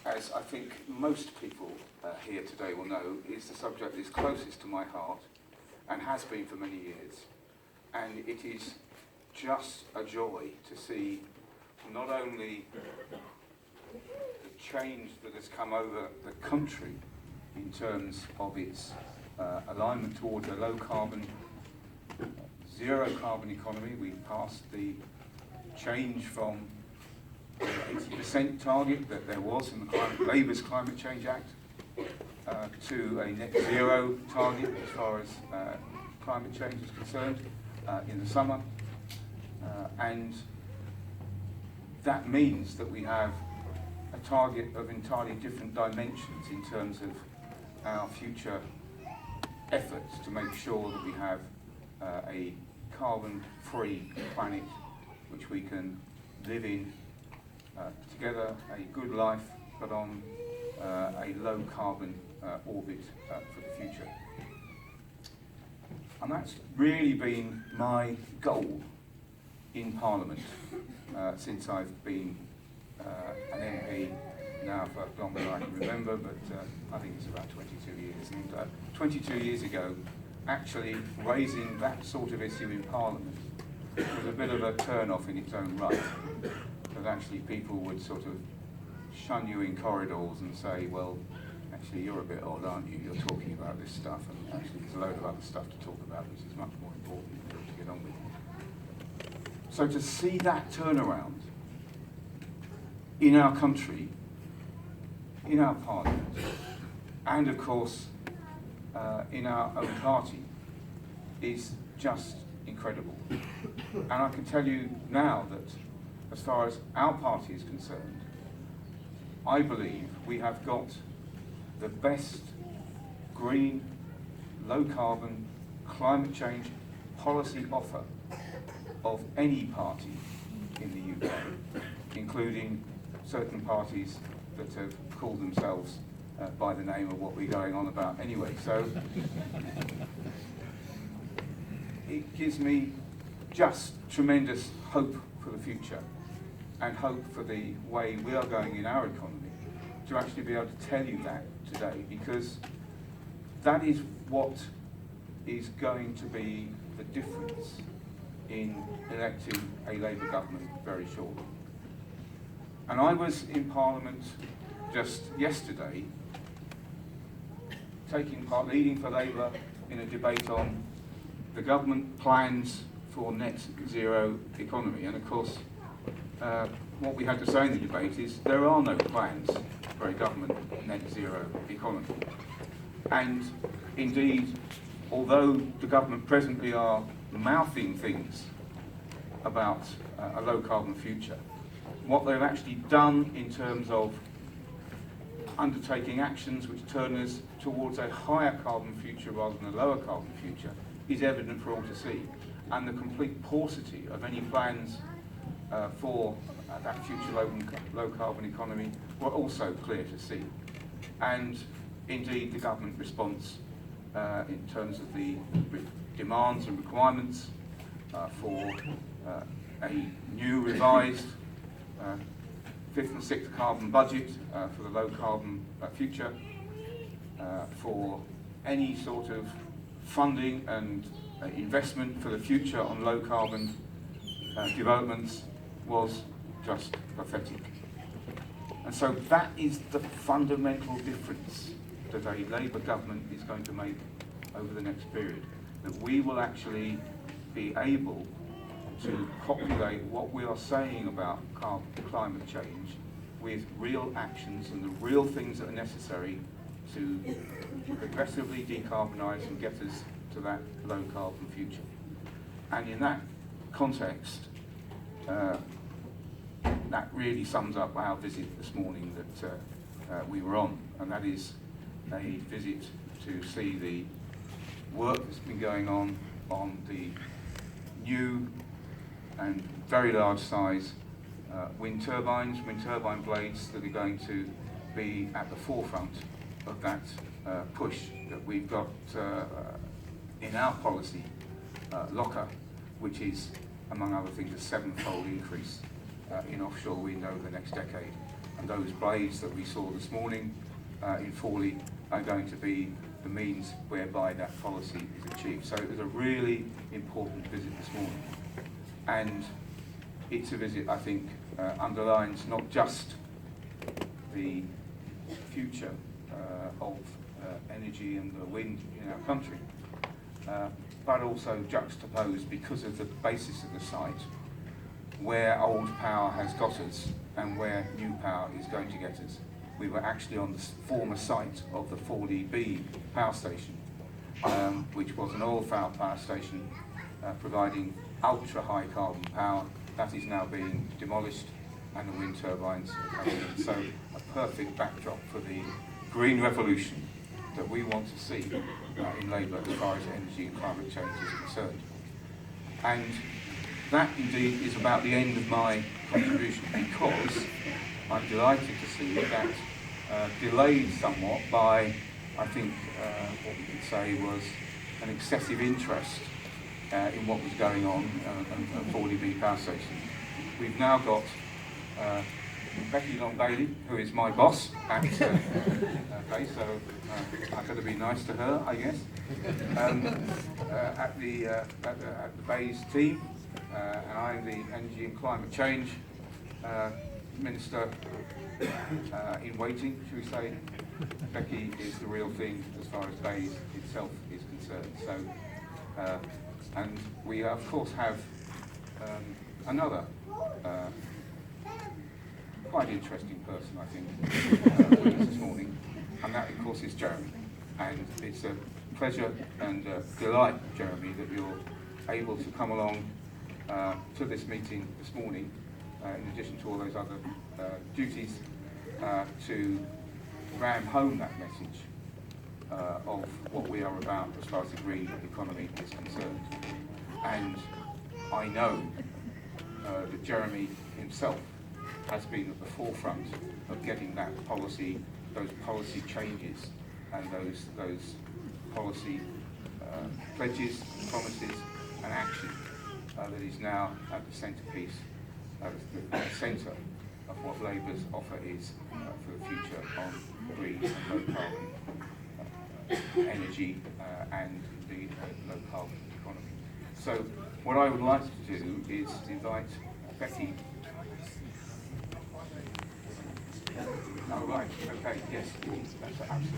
as I think most people here today will know, is the subject that is closest to my heart and has been for many years. And it is just a joy to see not only the change that has come over the country in terms of its alignment towards a low carbon, zero carbon economy. We passed the change from the 80% target that there was in the Labour's Climate Change Act to a net zero target as far as climate change is concerned in the summer. And that means that we have a target of entirely different dimensions in terms of our future efforts to make sure that we have a carbon-free planet which we can live in together, a good life, but on a low-carbon orbit for the future. And that's really been my goal in Parliament since I've been an MP now for longer than I can remember, but I think it's about 22 years. And 22 years ago, actually raising that sort of issue in Parliament was a bit of a turn-off in its own right. Because actually people would sort of shun you in corridors and say, well, actually you're a bit old, aren't you? You're talking about this stuff, and actually there's a load of other stuff to talk about which is much more important to get on with. So to see that turnaround in our country, in our Parliament, and of course in our own party is just incredible. And I can tell you now that as far as our party is concerned, I believe we have got the best green, low carbon, climate change policy offer of any party in the UK, including certain parties that have called themselves by the name of what we're going on about anyway. So it gives me just tremendous hope for the future and hope for the way we are going in our economy to actually be able to tell you that today, because that is what is going to be the difference in electing a Labour government very shortly. And I was in Parliament just yesterday taking part, leading for Labour in a debate on the government plans for net zero economy. And of course, what we had to say in the debate is there are no plans for a government net zero economy. And indeed, although the government presently are mouthing things about a low carbon future, what they've actually done in terms of undertaking actions which turn us towards a higher carbon future rather than a lower carbon future is evident for all to see. And the complete paucity of any plans for that future low carbon economy were also clear to see. And indeed the government response in terms of the demands and requirements for a new revised fifth and sixth carbon budget for the low carbon future, for any sort of funding and investment for the future on low carbon developments was just pathetic. And so that is the fundamental difference that a Labour government is going to make over the next period, that we will actually be able to populate what we are saying about climate change with real actions and the real things that are necessary to progressively decarbonise and get us to that low carbon future. And in that context, that really sums up our visit this morning that we were on, and that is a visit to see the work that's been going on the new and very large size wind turbine blades that are going to be at the forefront of that push that we've got in our policy locker, which is, among other things, a 7-fold increase in offshore wind over the next decade. And those blades that we saw this morning in Fawley are going to be the means whereby that policy is achieved. So it was a really important visit this morning. And it's a visit, I think, underlines not just the future of energy and the wind in our country, but also juxtaposed because of the basis of the site, where old power has got us and where new power is going to get us. We were actually on the former site of the 40B power station, which was an oil-fired power station providing ultra-high carbon power. That is now being demolished and the wind turbines are coming in. So a perfect backdrop for the green revolution that we want to see in Labour as far as energy and climate change is concerned. And that indeed is about the end of my contribution, because I'm delighted to see that delayed somewhat by, I think, what we could say was an excessive interest in what was going on at 40B power station. We've now got Becky Long-Bailey, who is my boss at okay, so I've got to be nice to her, I guess, at the Bays team, and I'm the Energy and Climate Change Minister in waiting, should we say. Becky is the real thing as far as Bays itself is concerned. So, and we of course have another quite interesting person, I think, with us this morning, and that of course is Jeremy. And it's a pleasure and delight, Jeremy, that you're able to come along to this meeting this morning, in addition to all those other duties, to ram home that message of what we are about as far as the green economy is concerned. And I know that Jeremy himself has been at the forefront of getting that policy, those policy changes and those policy pledges, promises and action that is now at the centrepiece, at the centre of what Labour's offer is for the future on green and low carbon energy and indeed a low carbon economy. So what I would like to do is invite Becky. Oh right, okay, yes, that's absolutely.